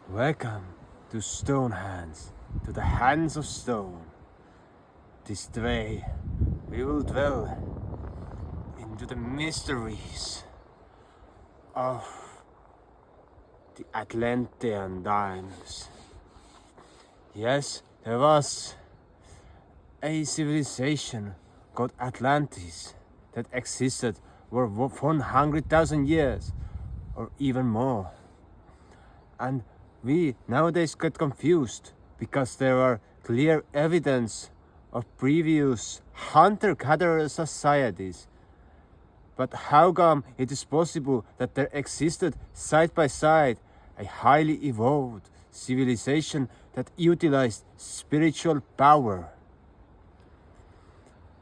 Welcome to Stone Hands, to the hands of stone. This day we will dwell into the mysteries of the Atlantean times. Yes, there was a civilization called Atlantis that existed for 100,000 years or even more. And we nowadays get confused because there are clear evidence of previous hunter-gatherer societies. But how come it is possible that there existed side by side a highly evolved civilization that utilized spiritual power?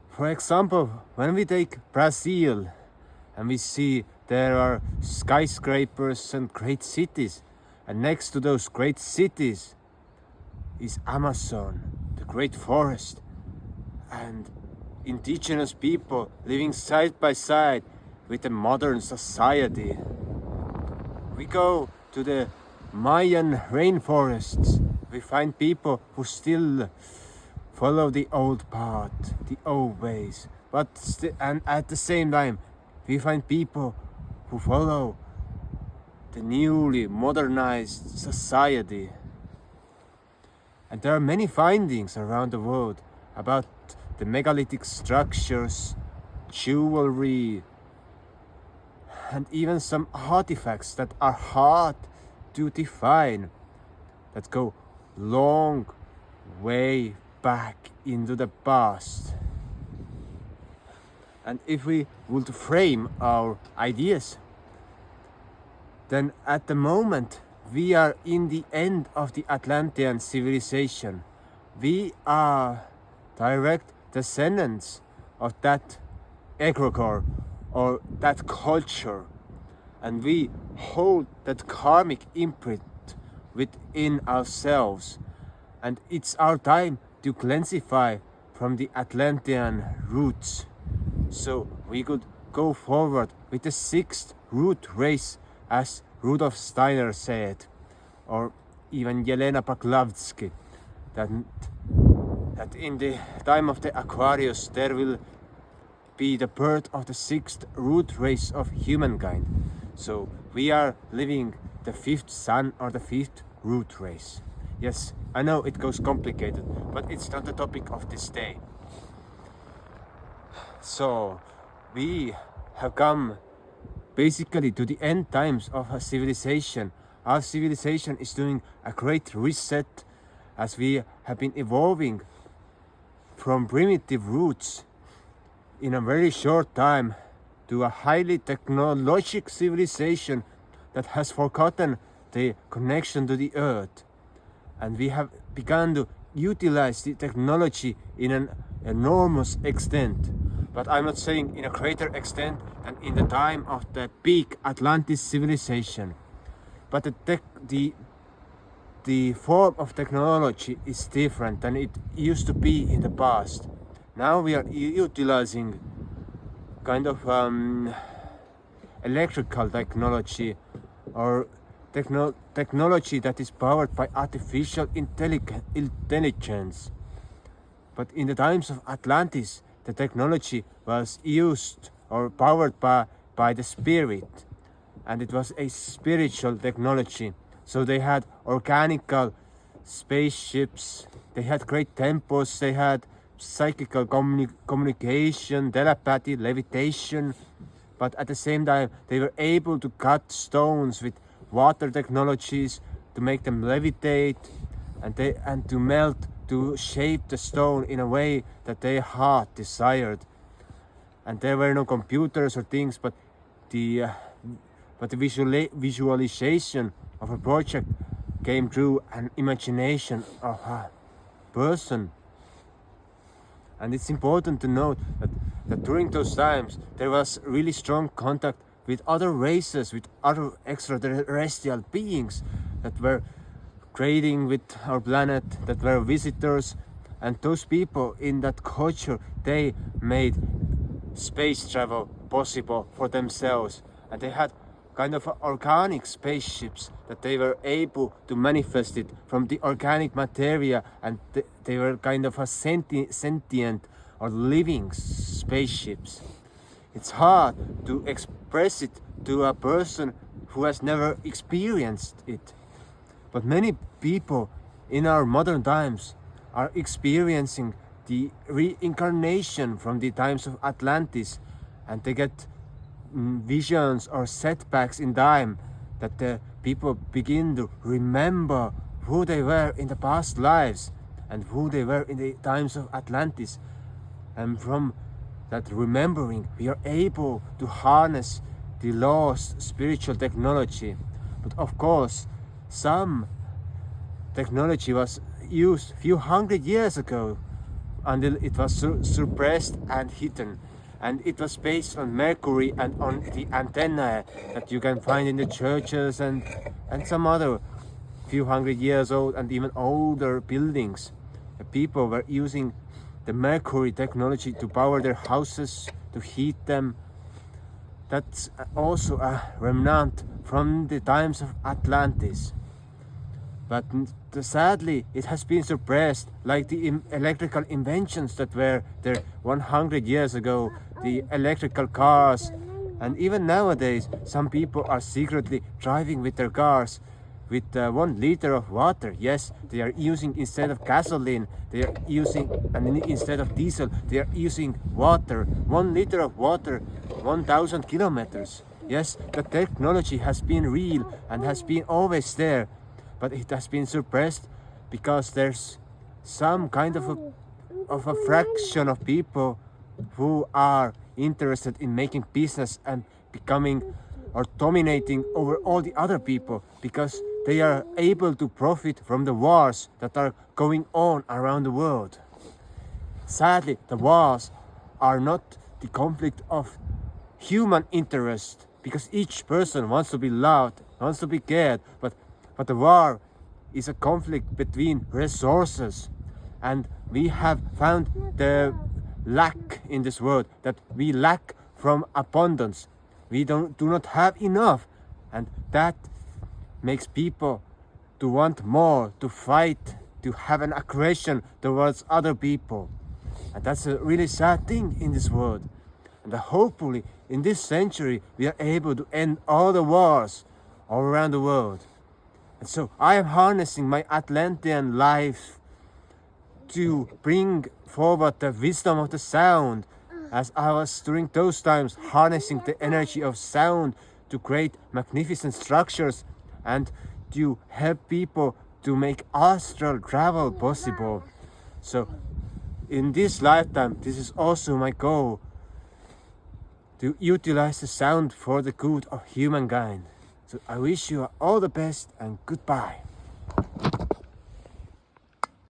For example, when we take Brazil and we see there are skyscrapers and great cities, and next to those great cities is Amazon, the great forest, and indigenous people living side by side with a modern society. We go to the Mayan rainforests. We find people who still follow the old path, the old ways. And at the same time, we find people who follow the newly modernized society. And there are many findings around the world about the megalithic structures, jewelry, and even some artifacts that are hard to define, that go long way back into the past. And if we would frame our ideas, then at the moment we are in the end of the Atlantean civilization. We are direct descendants of that egregore or that culture, and we hold that karmic imprint within ourselves, and it's our time to cleansify from the Atlantean roots, so we could go forward with the sixth root race, as Rudolf Steiner said, or even Yelena Paklavsky, that in the time of the Aquarius there will be the birth of the sixth root race of humankind. So we are living the fifth sun or the fifth root race. Yes, I know it goes complicated, but it's not the topic of this day. So we have come basically to the end times of a civilization. Our civilization is doing a great reset as we have been evolving from primitive roots in a very short time to a highly technological civilization that has forgotten the connection to the earth. And we have begun to utilize the technology in an enormous extent. But I'm not saying in a greater extent than in the time of the peak Atlantis civilization. But the form of technology is different than it used to be in the past. Now we are utilizing kind of electrical technology or technology that is powered by artificial intelligence. But in the times of Atlantis, the technology was used or powered by the spirit, and it was a spiritual technology. So they had organical spaceships, they had great temples, they had psychical communication, telepathy, levitation, but at the same time they were able to cut stones with water technologies to make them levitate and to melt, to shape the stone in a way that their heart desired. And there were no computers or things, but the visualization of a project came through an imagination of a person. And it's important to note that during those times there was really strong contact with other races, with other extraterrestrial beings that were trading with our planet, that were visitors. And those people in that culture, they made space travel possible for themselves, and they had kind of organic spaceships, that they were able to manifest it from the organic materia, and they were kind of a sentient or living spaceships. It's hard to express it to a person who has never experienced it. But many people in our modern times are experiencing the reincarnation from the times of Atlantis, and they get visions or setbacks in time, that the people begin to remember who they were in the past lives and who they were in the times of Atlantis. And from that remembering, we are able to harness the lost spiritual technology. But of course, some technology was used a few hundred years ago until it was suppressed and hidden. And it was based on mercury and on the antennae that you can find in the churches and some other few hundred years old and even older buildings. The people were using the mercury technology to power their houses, to heat them. That's also a remnant from the times of Atlantis. But sadly, it has been suppressed, like the electrical inventions that were there 100 years ago, the electrical cars. And even nowadays, some people are secretly driving with their cars with 1 liter of water. Yes, they are using, instead of gasoline, they are using, and instead of diesel, they are using water. 1 liter of water, 1,000 kilometers. Yes, the technology has been real and has been always there, but it has been suppressed because there's some kind of a fraction of people who are interested in making business and becoming or dominating over all the other people, because they are able to profit from the wars that are going on around the world. Sadly, the wars are not the conflict of human interest, because each person wants to be loved, wants to be cared, but the war is a conflict between resources. And we have found the lack in this world, that we lack from abundance. We do not have enough, and that makes people to want more, to fight, to have an aggression towards other people. And that's a really sad thing in this world. And hopefully in this century we are able to end all the wars all around the world. And so I am harnessing my Atlantean life to bring forward the wisdom of the sound, as I was during those times harnessing the energy of sound to create magnificent structures and to help people to make astral travel possible. So in this lifetime, this is also my goal, to utilize the sound for the good of humankind. So I wish you all the best and goodbye.